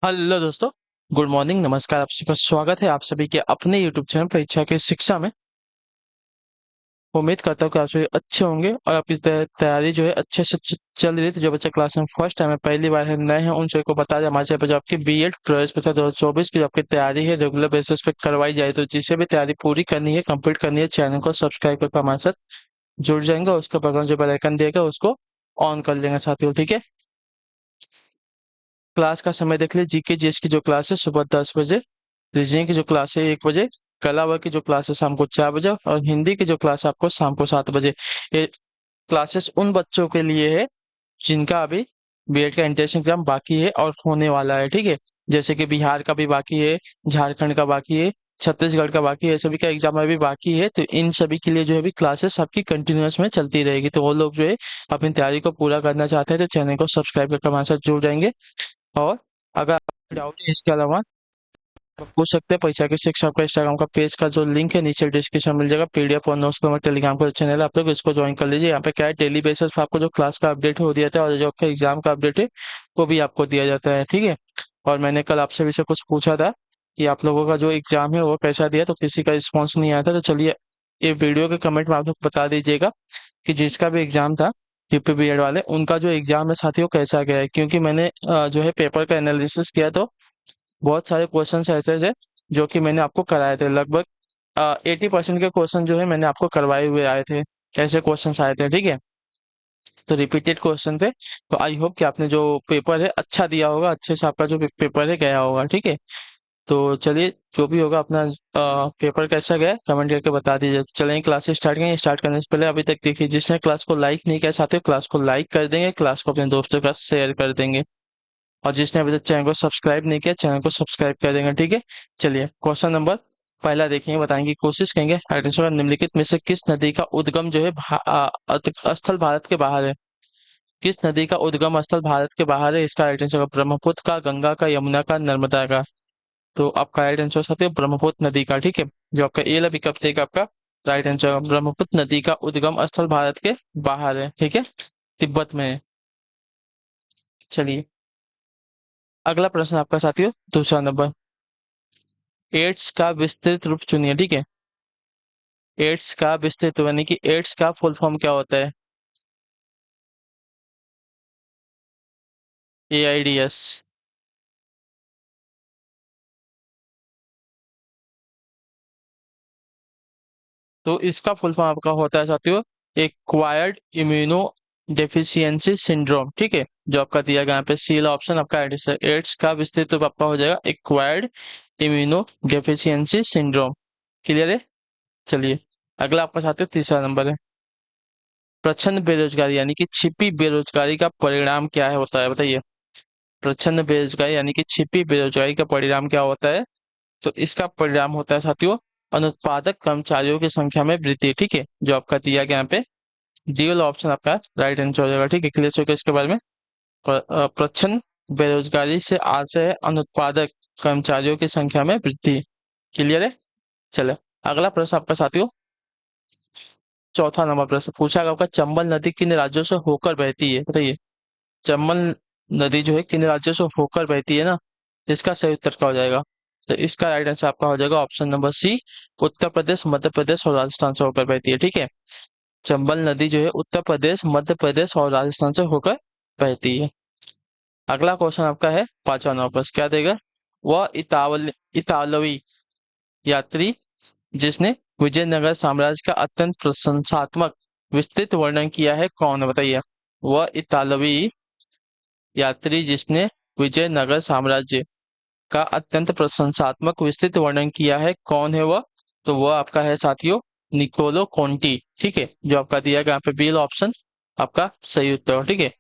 Hello दोस्तों। Good morning, नमस्कार। आप सभी का स्वागत है आप सभी के अपने यूट्यूब चैनल परीक्षा की शिक्षा में। उम्मीद करता हूँ कि आप सभी अच्छे होंगे और आपकी तैयारी जो है अच्छे से चल रही है। तो जो बच्चा क्लास में फर्स्ट टाइम है, पहली बार है, नए हैं, उन सभी को बता दें हमारे चैनल पर जो आपकी बीएड प्रवेश परीक्षा 2024 की जो आपकी तैयारी है रेगुलर बेसिस पे करवाई जाए। तो जिसे भी तैयारी पूरी करनी है, कंप्लीट करनी है, चैनल को सब्सक्राइब करके हमारे साथ जुड़ जाएंगे। उसके बगल जो बेल आइकन देगा उसको ऑन कर लेंगे साथियों, ठीक है। क्लास का समय देख लीजिए। जीके जीएस की जो क्लास है सुबह 10 बजे, रीजनिंग की जो क्लास है 1 बजे, कला वर्ग की जो क्लास है शाम को 4 बजे, और हिंदी की जो क्लास है आपको शाम को 7 बजे। ये क्लासेस उन बच्चों के लिए है जिनका अभी बीएड का एंट्रेंस एग्जाम बाकी है और होने वाला है, ठीक है। जैसे कि बिहार का भी बाकी है, झारखंड का बाकी है, छत्तीसगढ़ का बाकी है, सभी का एग्जाम अभी बाकी है। तो इन सभी के लिए जो है भी क्लासेस आपकी कंटिन्यूअस में चलती रहेगी। तो वो लोग जो है अपनी तैयारी को पूरा करना चाहते हैं तो चैनल को सब्सक्राइब करके हमारे साथ जुड़ जाएंगे। और अगर डाउट है इसके अलावा आप पूछ सकते हैं। परीक्षा की शिक्षा आपका इंस्टाग्राम का पेज का जो लिंक है नीचे डिस्क्रिप्शन मिल जाएगा। पीडीएफ और नोट्स का हमारे टेलीग्राम का चैनल है, आप लोग इसको ज्वाइन कर लीजिए। यहाँ पे क्या है, डेली बेसिस पर आपको जो क्लास का अपडेट हो दिया था और जो आपका एग्जाम का अपडेट है वो भी आपको दिया जाता है, ठीक है। और मैंने कल आपसे भी से कुछ पूछा था कि आप लोगों का जो एग्जाम है वो कैसा दिया, तो किसी का रिस्पॉन्स नहीं आया था। तो चलिए, ये वीडियो के कमेंट में आप लोग बता दीजिएगा कि जिसका भी एग्जाम था यूपी बीएड वाले, उनका जो एग्जाम है साथियों कैसा गया है। क्योंकि मैंने जो है पेपर का एनालिसिस किया तो बहुत सारे क्वेश्चन ऐसे थे जो कि मैंने आपको कराए थे। लगभग 80% के क्वेश्चन जो है मैंने आपको करवाए हुए आए थे। ऐसे क्वेश्चन आए थे, ठीक है। तो रिपीटेड क्वेश्चन थे। तो आई होप कि आपने जो पेपर है अच्छा दिया होगा, अच्छे से आपका जो पेपर है गया होगा, ठीक है। तो चलिए, जो भी होगा अपना पेपर कैसा गया कमेंट करके बता दीजिए। चलेंगे क्लास स्टार्ट करेंगे। स्टार्ट करने से पहले अभी तक देखिए, जिसने क्लास को लाइक नहीं किया साथियों, क्लास को लाइक कर देंगे, क्लास को अपने दोस्तों के साथ शेयर कर देंगे। और जिसने अभी तक चैनल को सब्सक्राइब नहीं किया, चैनल को सब्सक्राइब कर देंगे, ठीक है। चलिए, क्वेश्चन नंबर पहला देखेंगे, बताएंगे की कोशिश करेंगे। आइडेंटिफाई निम्नलिखित में से किस नदी का उद्गम जो है स्थल भारत के बाहर है। किस नदी का उद्गम स्थल भारत के बाहर है। इसका राइट आंसर ब्रह्मपुत्र का, गंगा का, यमुना का, नर्मदा का। तो आपका राइट आंसर साथियों ब्रह्मपुत्र नदी का, ठीक है। जो आपका ए विकल्प देगा आपका राइट आंसर ब्रह्मपुत्र नदी का उद्गम स्थल भारत के बाहर है, ठीक है, तिब्बत में है। चलिए, अगला प्रश्न आपका साथियों दूसरा नंबर। एड्स का विस्तृत रूप चुनिए, ठीक है। एड्स का विस्तृत यानी कि एड्स का फुल फॉर्म क्या होता है। एआईडीएस। तो इसका फुल फॉर्म आपका होता है साथियों एक्वायर्ड इम्यूनो डेफिशिएंसी सिंड्रोम, ठीक है। जो आपका दिया गया यहाँ पे सी ऑप्शन आपका एड्स का विस्तृत रूप आपका हो जाएगा acquired immuno deficiency syndrome. Clear है। चलिए, अगला आपका साथियों तीसरा नंबर है। प्रच्छन्न बेरोजगारी यानी कि छिपी बेरोजगारी का परिणाम क्या है होता है, बताइए। प्रच्छन्न बेरोजगारी यानी कि छिपी बेरोजगारी का परिणाम क्या होता है। तो इसका परिणाम होता है साथियों अनुत्पादक कर्मचारियों की संख्या में वृद्धि, ठीक है। जो आपका दिया गया यहाँ पे डी वाला ऑप्शन आपका राइट आंसर हो जाएगा, ठीक है। क्लियर हो गया इसके बारे में। प्रच्छन्न बेरोजगारी से आशय है अनुत्पादक कर्मचारियों की संख्या में वृद्धि। क्लियर है। चलो, अगला प्रश्न आपका साथियों चौथा नंबर प्रश्न पूछा गया आपका, चंबल नदी किन राज्यों से होकर बहती है, बताइए। चंबल नदी जो है किन राज्यों से होकर बहती है ना, इसका सही उत्तर क्या हो जाएगा। तो इसका राइट आंसर आपका हो जाएगा option number C, Uttar Pradesh, Madhya Pradesh और राजस्थान से होकर बहती है, ठीक है। चंबल नदी जो है उत्तर प्रदेश, मध्य प्रदेश और राजस्थान से होकर बहती है। अगला क्वेश्चन आपका है पांचवा नंबर प्रश्न, क्या देगा। वह इतालवी यात्री जिसने विजयनगर साम्राज्य का अत्यंत प्रशंसात्मक विस्तृत वर्णन किया है कौन है, बताइए। वह इतालवी यात्री जिसने विजयनगर साम्राज्य का अत्यंत प्रशंसात्मक विस्तृत वर्णन किया है कौन है वह। तो वह आपका है साथियों निकोलो कोंटी, ठीक है। जो आपका दिया गया यहाँ पे बी ऑप्शन आपका सही उत्तर है, ठीक है।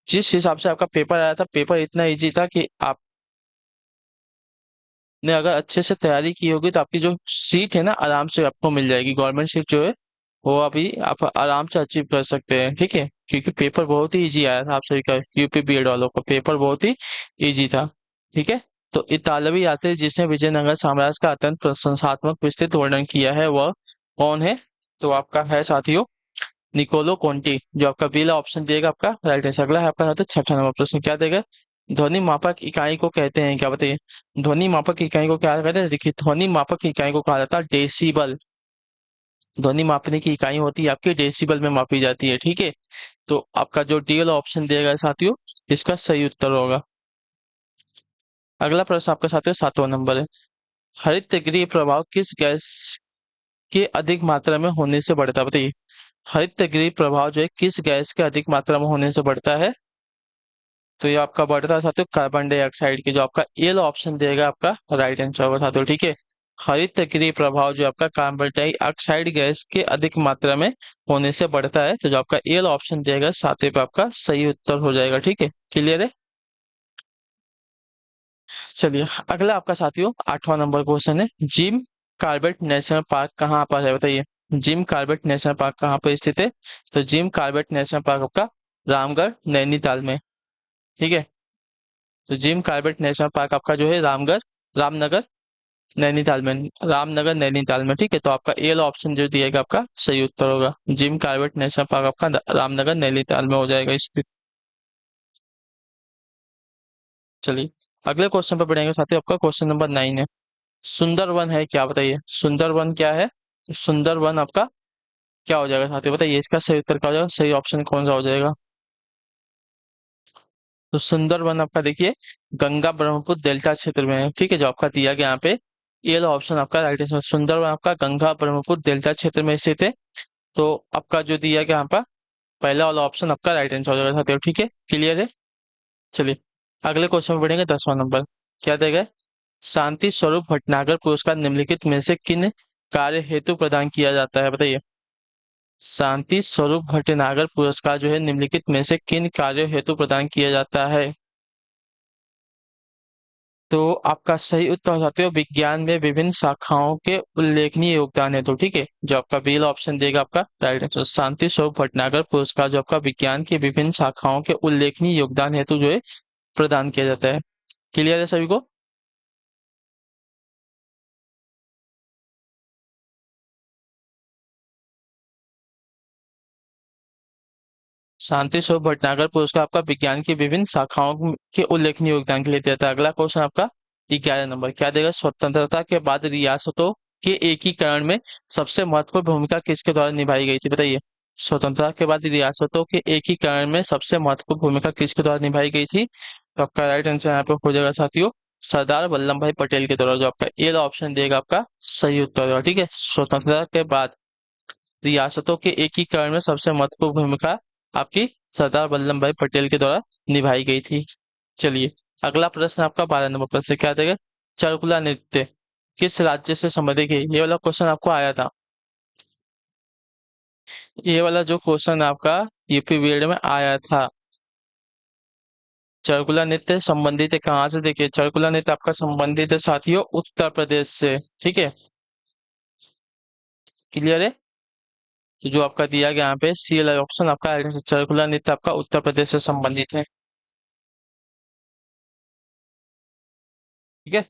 जिस हिसाब से आपका पेपर आया था, पेपर इतना इजी था कि आपने अगर अच्छे से तैयारी की होगी तो आपकी जो सीट है ना आराम से आपको मिल जाएगी। गवर्नमेंट सीट जो है वो अभी आप आराम से अचीव कर सकते हैं, ठीक है। क्योंकि पेपर बहुत ही इजी आया था आप सभी का, यूपी बीएड वालों का पेपर बहुत ही इजी था, ठीक है। तो इतालवी यात्री जिसने विजयनगर साम्राज्य का अत्यंत प्रशंसात्मक विस्तृत वर्णन किया है वह कौन है। तो आपका है साथियों निकोलो कोंटी। जो आपका बी ऑप्शन देगा आपका राइट आंसर। अगला है आपका छठा नंबर प्रश्न, क्या देगा। ध्वनि मापक इकाई को कहते हैं क्या, बताइए। ध्वनि मापक इकाई को क्या कहते हैं, देखिए ध्वनि मापक इकाई को कहा जाता है डेसिबल। ध्वनि मापने की इकाई होती है आपकी डेसिबल में मापी जाती है, ठीक है। तो आपका जो डी वाला ऑप्शन दिया गया है साथियों, इसका सही उत्तर होगा। अगला प्रश्न आपका साथियों 7वां नंबर है। हरित गृह प्रभाव किस गैस के अधिक मात्रा में होने से बढ़ता है, बताइए। हरित गृह प्रभाव जो है किस गैस के अधिक मात्रा में होने से बढ़ता है। तो ये आपका बढ़ता है साथियों कार्बन डाइऑक्साइड की, जो आपका ए वाला ऑप्शन देगा आपका राइट आंसर होगा साथियों, ठीक है। हरित गृह प्रभाव जो आपका कार्बन डाइऑक्साइड गैस के अधिक मात्रा में होने से बढ़ता है, तो जो आपका ए वाला ऑप्शन देगा 7वें पे आपका सही उत्तर हो जाएगा, ठीक है। क्लियर है। चलिए अगला आपका साथियों 8वां नंबर क्वेश्चन है। जिम कार्बेट नेशनल पार्क कहाँ पर है, बताइए। जिम कार्बेट नेशनल पार्क कहाँ पर स्थित है। तो जिम कार्बेट नेशनल पार्क आपका रामगढ़ नैनीताल में, ठीक है। तो जिम कार्बेट नेशनल पार्क आपका जो है रामनगर नैनीताल में, रामनगर नैनीताल में, ठीक है। तो आपका ए वाला ऑप्शन जो दिएगा आपका सही उत्तर होगा। जिम कार्बेट नेशनल पार्क आपका रामनगर नैनीताल में हो जाएगा स्थित। चलिए अगले क्वेश्चन पर बढ़ेंगे साथियों, आपका क्वेश्चन नंबर 9 है। सुंदरवन है क्या, बताइए। सुंदरवन क्या है। सुंदरवन आपका क्या हो जाएगा साथियों, बताइए। इसका सही उत्तर क्या हो जाएगा, सही ऑप्शन कौन सा हो जाएगा। तो सुंदरवन आपका देखिए गंगा ब्रह्मपुत्र डेल्टा क्षेत्र में है, ठीक है। जो आपका दिया गया यहाँ पे ये वाला ऑप्शन आपका राइट आंसर। सुंदरवन आपका गंगा ब्रह्मपुत्र डेल्टा क्षेत्र में स्थित है। तो आपका जो दिया गया यहाँ पर पहला वाला ऑप्शन आपका राइट आंसर हो जाएगा साथियों, ठीक है। क्लियर है। चलिए अगले क्वेश्चन में बढ़ेंगे 10वां नंबर। क्या देगा। शांति स्वरूप भटनागर पुरस्कार निम्नलिखित में से किन कार्य हेतु प्रदान किया जाता है, बताइए। शांति स्वरूप भटनागर पुरस्कार जो है निम्नलिखित में से किन कार्यों हेतु प्रदान किया जाता है। तो आपका सही उत्तर हो जाते हो विज्ञान में विभिन्न शाखाओं के उल्लेखनीय योगदान है, तो ठीक है। जो आपका बी ऑप्शन देगा आपका राइट आंसर। शांति स्वरूप भटनागर पुरस्कार जो आपका विज्ञान की विभिन्न शाखाओं के उल्लेखनीय योगदान हेतु जो है प्रदान किया जाता है। क्लियर है सभी को। शांति स्वरूप भटनागर पुरस्कार आपका विज्ञान की विभिन्न शाखाओं के उल्लेखनीय योगदान के लिए दिया जाता है। अगला क्वेश्चन आपका 11 नंबर। क्या देगा। स्वतंत्रता के बाद रियासतों के एकीकरण में सबसे महत्वपूर्ण भूमिका किसके द्वारा निभाई गई थी, बताइए। स्वतंत्रता के बाद रियासतों के एकीकरण में सबसे महत्वपूर्ण भूमिका किसके द्वारा निभाई गई थी। तो आपका राइट आंसर यहाँ पे हो जाएगा साथियों सरदार वल्लभ भाई पटेल के द्वारा। जो आपका ए ऑप्शन देगा आपका सही उत्तर होगा, ठीक है। स्वतंत्रता के बाद रियासतों के एकीकरण में सबसे महत्वपूर्ण भूमिका आपकी सरदार वल्लभ भाई पटेल के द्वारा निभाई गई थी। चलिए अगला प्रश्न आपका 12 नंबर प्रश्न। क्या देगा। चारुकुला नृत्य किस राज्य से संबंधित है, ये वाला क्वेश्चन आपको आया था। ये वाला जो क्वेश्चन आपका यूपी बीएड में आया था। चारुकुला नृत्य संबंधित है कहाँ से, देखिए चारुकुला नृत्य आपका संबंधित है साथियों उत्तर प्रदेश से, ठीक है। क्लियर है। तो जो आपका दिया गया यहाँ पे सी वाला ऑप्शन आपका चारुकुला नृत्य आपका उत्तर प्रदेश से संबंधित है, ठीक है।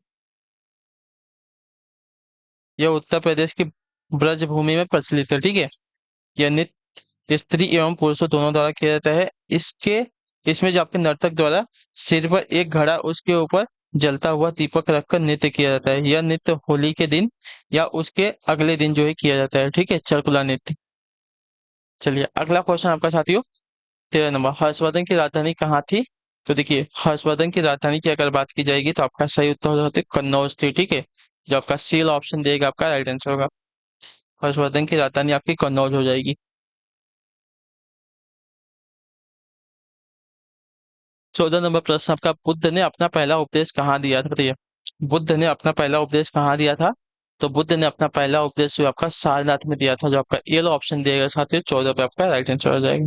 यह उत्तर प्रदेश की ब्रज भूमि में प्रचलित है, ठीक है। यह नृत्य स्त्री एवं पुरुषों दोनों द्वारा किया जाता है। इसके इसमें जो आपके नर्तक द्वारा सिर पर एक घड़ा उसके ऊपर जलता हुआ दीपक रखकर नृत्य किया जाता है। यह नृत्य होली के दिन या उसके अगले दिन जो है किया जाता है, ठीक है, चारुकुला नृत्य। चलिए अगला क्वेश्चन आपका साथियों 13 नंबर। हर्षवर्धन की राजधानी कहाँ थी। तो देखिए हर्षवर्धन की राजधानी की अगर बात की जाएगी तो आपका सही उत्तर हो जाता है कन्नौज थी, ठीक है। जो आपका सी ऑप्शन देगा आपका राइट आंसर होगा। हर्षवर्धन की राजधानी आपकी कन्नौज हो जाएगी। 14 नंबर प्रश्न आपका। बुद्ध ने अपना पहला उपदेश कहाँ दिया था, बताइए। बुद्ध ने अपना पहला उपदेश कहाँ दिया था। तो बुद्ध ने अपना पहला उपदेश जो आपका सारनाथ में दिया था। जो आपका ये ऑप्शन दिएगा साथियों 14 पे आपका राइट आंसर हो जाएगा।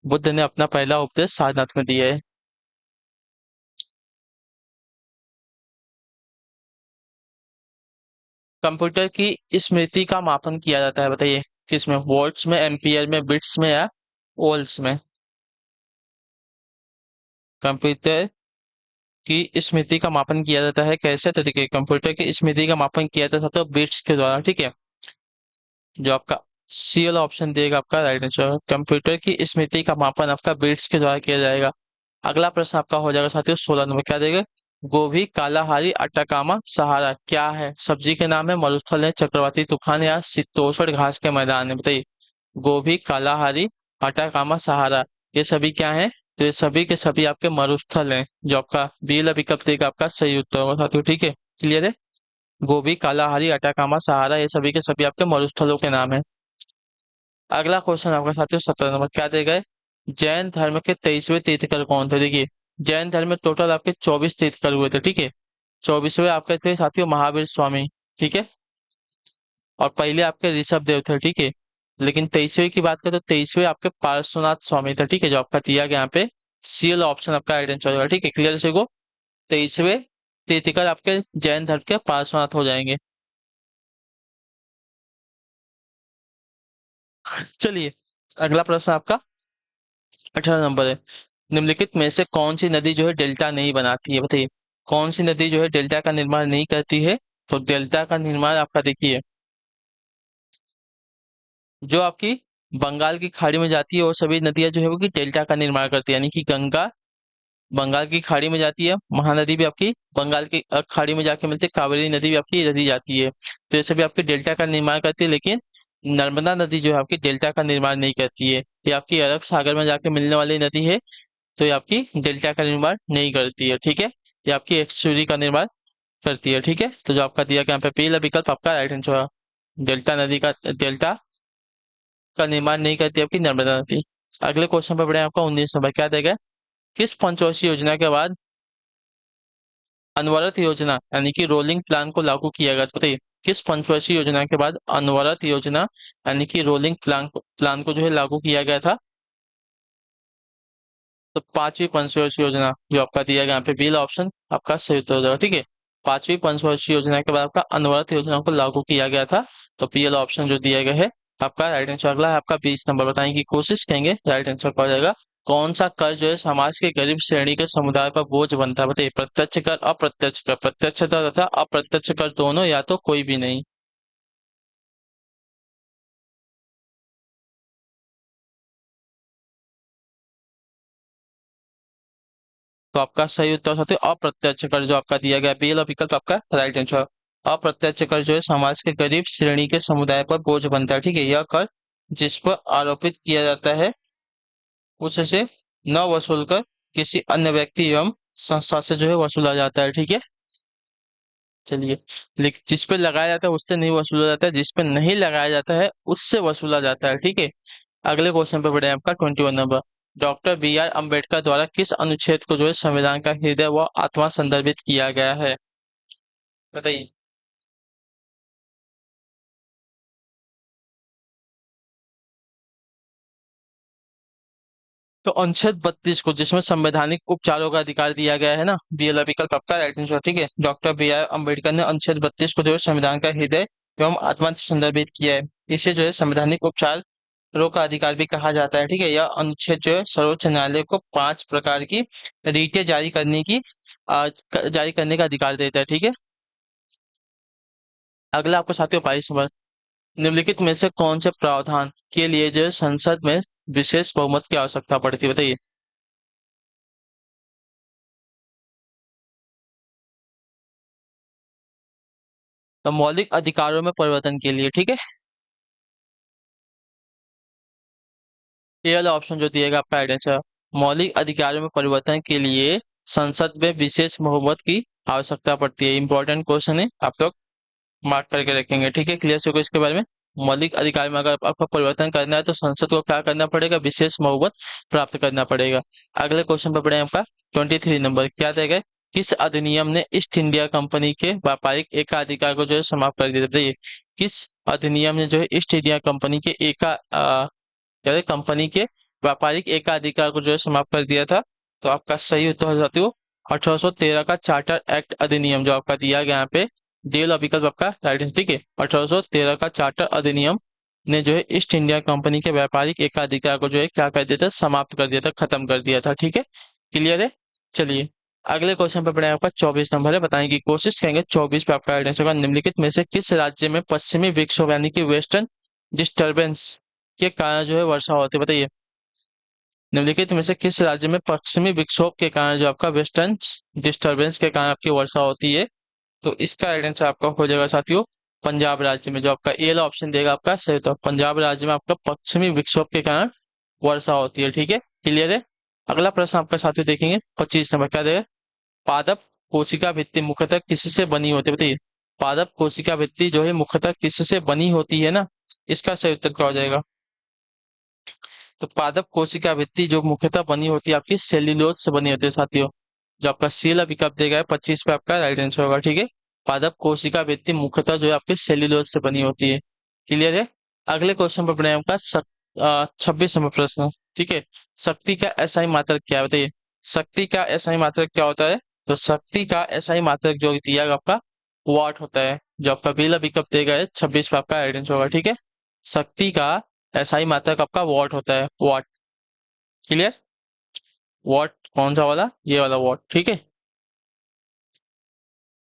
बुद्ध ने अपना पहला उपदेश सारनाथ में दिया है। कंप्यूटर की स्मृति का मापन किया जाता है, बताइए। किसमें, वोल्ट्स में, एम्पियर में, बिट्स में या ओल्स में। कंप्यूटर की स्मृति का मापन किया जाता है कैसे, तो देखिए कंप्यूटर की स्मृति का मापन किया जाता है तो बिट्स के द्वारा, ठीक है। जो आपका सी वाला ऑप्शन देगा आपका राइट आंसर। कंप्यूटर की स्मृति का मापन आपका बिट्स के द्वारा किया जाएगा। अगला प्रश्न आपका हो जाएगा साथियों 16 नंबर, क्या देगा? गोभी, कालाहारी, अटाकामा, सहारा क्या है? सब्जी के नाम है, मरुस्थल है, चक्रवाती तूफान या शीतोष्ण घास के मैदान है, बताइए। गोभी, कालाहारी, अटाकामा, सहारा, ये सभी क्या है? तो ये सभी के सभी आपके मरुस्थल हैं, जो आपका बी वाला विकल्प देगा आपका सही उत्तर होगा साथियों, ठीक है, क्लियर है? गोभी, कालाहारी, अटाकामा, सहारा, ये सभी के सभी आपके मरुस्थलों के नाम है। अगला क्वेश्चन आपका साथियों 17 नंबर, क्या देगा है? जैन धर्म के 23वें तीर्थकर कौन थे? देखिए, जैन धर्म में टोटल आपके 24 तीर्थकर हुए थे, ठीक है। 24वें आपके थे साथियों महावीर स्वामी, ठीक है। और पहले आपके ऋषभ देव थे, ठीक है। लेकिन 23वें की बात करें तो 23वें आपके पार्श्वनाथ स्वामी थे, ठीक है, जो आपका दिया गया यहाँ पे सी वाला ऑप्शन आपका आइडेंटिफाई होगा, ठीक है, क्लियर से को 23वें तीर्थकर आपके जैन धर्म के पार्श्वनाथ हो जाएंगे। चलिए, अगला प्रश्न आपका 18 नंबर है। निम्नलिखित में से कौन सी नदी जो है डेल्टा नहीं बनाती है? बताइए, कौन सी नदी जो है डेल्टा का निर्माण नहीं करती है? तो डेल्टा का निर्माण आपका देखिए, जो आपकी बंगाल की खाड़ी में जाती है वो सभी नदियां जो है वो कि डेल्टा का निर्माण करती है, यानी कि गंगा बंगाल की खाड़ी में जाती है, महानदी भी आपकी बंगाल की खाड़ी में जाके मिलती है, कावेरी नदी भी आपकी इधर ही जाती है, तो ये सभी आपकी डेल्टा का निर्माण करती है। लेकिन नर्मदा नदी जो है आपकी डेल्टा का निर्माण नहीं करती है, ये आपकी अरब सागर में जाके मिलने वाली नदी है, तो ये आपकी डेल्टा का निर्माण नहीं करती है, ठीक है। ये आपकी एक्सुरी का निर्माण करती है, ठीक है। तो जो आपका दिया गया यहाँ पे पहला विकल्प आपका राइट आंसर होगा। डेल्टा का निर्माण नहीं करती आपकी नर्मदा नदी। अगले क्वेश्चन पर बढ़े, आपका 19 नंबर, क्या देगा? किस पंचवर्षीय योजना के बाद अनवरत योजना यानी कि रोलिंग प्लान को लागू किया गया था? बताइए, किस पंचवर्षीय योजना के बाद अनवरत योजना यानी कि रोलिंग प्लान को जो है लागू किया गया था? तो पांचवी पंचवर्षीय योजना जो आपका दिया गया यहाँ पे बी ऑप्शन आपका सही उत्तर हो जाएगा, ठीक है। पांचवी पंचवर्षीय योजना के बाद आपका अनवरत योजना को लागू किया गया था, तो पी वाला ऑप्शन जो दिया गया है आपका राइट आंसर। अगला है आपका 20 नंबर, बताएं की कोशिश करेंगे राइट आंसर क्या हो जाएगा। कौन सा कर जो है समाज के गरीब श्रेणी के समुदाय पर बोझ बनता है? बताइए, प्रत्यक्ष कर, अप्रत्यक्ष कर, प्रत्यक्ष कर तथा अप्रत्यक्ष कर दोनों, या तो कोई भी नहीं। तो आपका सही उत्तर होते अप्रत्यक्ष कर, जो आपका दिया गया बी वाला विकल्प आपका राइट आंसर। अप्रत्यक्ष कर जो है समाज के गरीब श्रेणी के समुदाय पर बोझ बनता है, ठीक है। यह कर जिस पर आरोपित किया जाता है उससे न वसूल कर किसी अन्य व्यक्ति एवं संस्था से जो है वसूला जाता है, ठीक है। चलिए, लेकिन जिस पे लगाया जाता है उससे नहीं वसूला जाता है, जिस पे नहीं लगाया जाता है उससे वसूला जाता है, ठीक है। अगले क्वेश्चन पे बढ़े, आपका 21 number. Doctor B R Ambedkar द्वारा किस अनुच्छेद को जो है संविधान का हृदय व आत्मा संदर्भित किया गया है? बताइए। तो अनुच्छेद 32 को, जिसमें संवैधानिक उपचारों का अधिकार दिया गया है ना, बी वाला विकल्प आपका राइट आंसर, ठीक है। डॉक्टर बी आर अम्बेडकर ने अनुच्छेद 32 को जो है संविधान का हृदय एवं आत्मा संदर्भित किया है। इसे जो है संवैधानिक उपचारों का अधिकार भी कहा जाता है, ठीक है। यह अनुच्छेद जो है सर्वोच्च न्यायालय को 5 प्रकार की रीटें जारी करने का अधिकार देता है, ठीक है। अगला आपको साथियों 22 नंबर, निम्नलिखित में से कौन से प्रावधान के लिए जो है संसद में विशेष बहुमत की आवश्यकता पड़ती है? बताइए। तो मौलिक अधिकारों में परिवर्तन के लिए, ठीक है। ये वाला ऑप्शन जो दिएगा आपका आइडेंस है, मौलिक अधिकारों में परिवर्तन के लिए संसद में विशेष बहुमत की आवश्यकता पड़ती है। इंपॉर्टेंट क्वेश्चन है, आप लोग मार्क करके रखेंगे, ठीक है। क्लियर से इसके बारे में, मौलिक अधिकार में अगर आपको परिवर्तन करना है तो संसद को क्या करना पड़ेगा? विशेष बहुमत प्राप्त करना पड़ेगा। अगले क्वेश्चन पर बढ़े, आपका 23 नंबर, क्या देगा? किस अधिनियम ने ईस्ट इंडिया कंपनी के व्यापारिक एकाधिकार को जो है समाप्त कर दिया? बताइए, किस अधिनियम ने जो है ईस्ट इंडिया कंपनी के क्या है, कंपनी के व्यापारिक एकाधिकार को जो है समाप्त कर दिया था? तो आपका सही उत्तर हो जाती हो 1813 का चार्टर एक्ट अधिनियम, जो आपका दिया गया यहाँ पे डेल और विकल्प आपका राइट है, ठीक है। 1813 का चार्टर अधिनियम ने जो है ईस्ट इंडिया कंपनी के व्यापारिक एकाधिकार को जो है क्या कर दिया था? समाप्त कर दिया था, खत्म कर दिया था, ठीक है, क्लियर है। चलिए, अगले क्वेश्चन पे पढ़े, आपका 24 नंबर है, बताएं की कोशिश करेंगे 24 पे आपका आंसर होगा। निम्नलिखित में से किस राज्य में पश्चिमी विक्षोभ यानी कि वेस्टर्न डिस्टर्बेंस के कारण जो है वर्षा होती है? बताइए। निम्नलिखित में से किस राज्य में पश्चिमी विक्षोभ के कारण जो आपका वेस्टर्न डिस्टरबेंस के कारण आपकी वर्षा होती है? तो इसका राइट आंसर आपका हो जाएगा साथियों पंजाब राज्य में। जो आपका ए वाला ऑप्शन देगा आपका सही उत्तर, पंजाब राज्य में आपका पश्चिमी विक्षोभ के कारण वर्षा होती है। ठीक है, क्लियर है। अगला प्रश्न आपका साथियों देखेंगे 25 नंबर, क्या देगा? पादप कोशिका भित्ति मुख्यतः किससे बनी होती है, बताइए। पादप कोशिका भित्ति जो है मुख्यतः किससे बनी होती है ना, इसका सही उत्तर क्या हो जाएगा? तो पादप कोशिका भित्ति जो मुख्यतः बनी होती है आपकी सेल्यूलोज से बनी होती है साथियों। जो आपका सी वाला विकल्प देगा है 25 पे आपका राइट आंसर होगा। ठीक है, पादप कोशिका भित्ति मुख्यतः जो है आपके सेल्यूलोज से बनी होती है। क्लियर है। अगले क्वेश्चन पर अपने आपका 26 नंबर प्रश्न। ठीक है, शक्ति का एसआई मात्रक क्या है, बताइए। शक्ति का एसआई मात्रक क्या होता है? तो शक्ति का एसआई मात्रक जो दिया है आपका वाट होता है। जो आपका पहला विकल्प देगा है 26 पे आपका राइट आंसर होगा। ठीक है, शक्ति का एसआई मात्रक आपका वॉट होता है, वॉट। क्लियर। वॉट कौन सा वाला? ये वाला वॉट। ठीक है।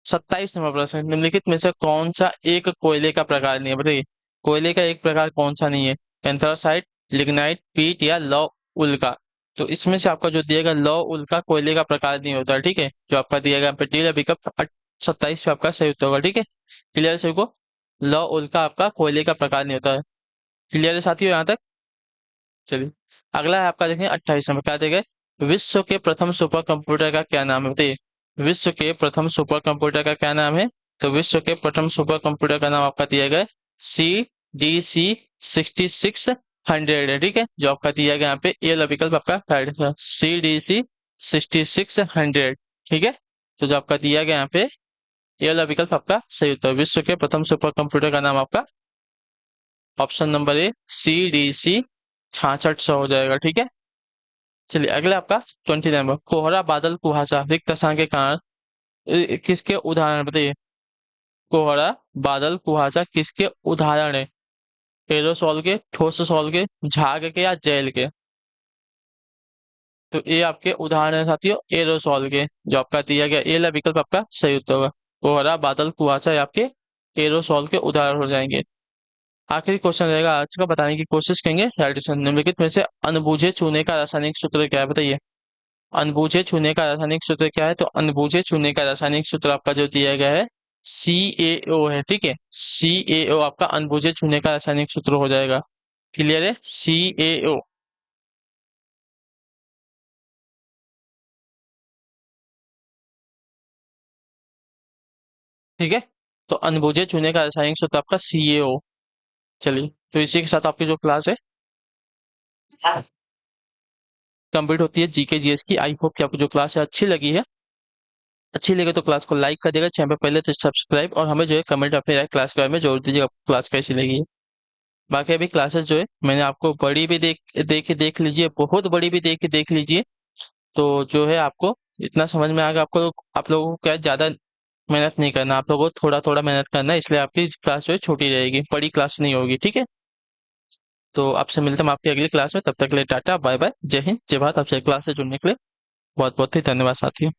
27 नंबर प्रश्न, निम्नलिखित में से कौन सा एक कोयले का प्रकार नहीं है, बताइए। कोयले का एक प्रकार कौन सा नहीं है? एंथ्रासाइट, लिग्नाइट, पीट या लौह उल्का। तो इसमें से आपका जो दिएगा लौह उल्का कोयले का प्रकार नहीं होता है। ठीक है, जो आपका दिएगा पीला विकल्प 27 पे आपका सही उत्तर होगा। ठीक है, क्लियर है सभी को? लौह उल्का आपका कोयले का प्रकार नहीं होता है। क्लियर है साथियों यहाँ तक? चलिए अगला है आपका देखें 28 नंबर, क्या देगा? विश्व के प्रथम सुपर कंप्यूटर का क्या नाम है, बताइए। विश्व के प्रथम सुपर कंप्यूटर का क्या नाम है? तो विश्व के प्रथम सुपर कंप्यूटर का नाम आपका दिया गया है CDC 6600 है। ठीक है, जो आपका दिया गया यहाँ पे ए वाला विकल्प आपका राइट है, CDC 6600। ठीक है, तो जो आपका दिया गया यहाँ पे ए वाला विकल्प आपका सही उत्तर है। विश्व के प्रथम सुपर कंप्यूटर का नाम आपका ऑप्शन नंबर ए CDC 6600 हो जाएगा। ठीक है, चलिए अगला आपका 20 नंबर, कोहरा बादल कुहासा रिक्त स्थान के कारण किसके उदाहरण बताइए। कोहरा बादल कुहासा किसके उदाहरण है? एरोसोल के, ठोस सॉल के, झाग के या जेल के? तो ये आपके उदाहरण है साथियों एरोसोल के। जो आपका दिया गया ए वाला विकल्प आपका सही उत्तर होगा। कोहरा बादल कुहासा ये आपके एरोसोल के उदाहरण हो जाएंगे। आखिरी क्वेश्चन रहेगा आज का, बताने की कोशिश करेंगे हाइड्रोजन। निम्नलिखित में से अनबुझे चूने का रासायनिक सूत्र क्या है, बताइए। अनबुझे चूने का रासायनिक सूत्र क्या है? तो अनबुझे चूने का रासायनिक सूत्र आपका जो दिया गया है CaO है। ठीक है, CaO आपका अनबुझे चूने का रासायनिक सूत्र हो जाएगा। क्लियर है, CaO। ठीक है, तो अनबुझे चूने का रासायनिक सूत्र आपका CaO। चलिए, तो इसी के साथ आपकी जो क्लास है कंप्लीट होती है जीके जीएस की। आई होप कि आपको जो क्लास है अच्छी लगी है। अच्छी लगे तो क्लास को लाइक कर देगा, चैनल पर पहले तो सब्सक्राइब, और हमें जो है कमेंट अपने क्लास के बारे में जोड़ दीजिएगा, क्लास कैसी लगी है। बाकी अभी क्लासेस जो है मैंने आपको बड़ी भी देख लीजिए, बहुत बड़ी भी देख लीजिए। तो जो है आपको इतना समझ में आएगा। आपको आप लोगों को क्या ज्यादा मेहनत नहीं करना, आप लोगों को थोड़ा थोड़ा मेहनत करना है, इसलिए आपकी क्लास जो है छोटी रहेगी, बड़ी क्लास नहीं होगी। ठीक है, तो आपसे मिलते हैं हम आपकी अगली क्लास में। तब तक के लिए टाटा बाय बाय, जय हिंद जय भारत। आपसे क्लास से जुड़ने के लिए बहुत बहुत ही धन्यवाद साथियों।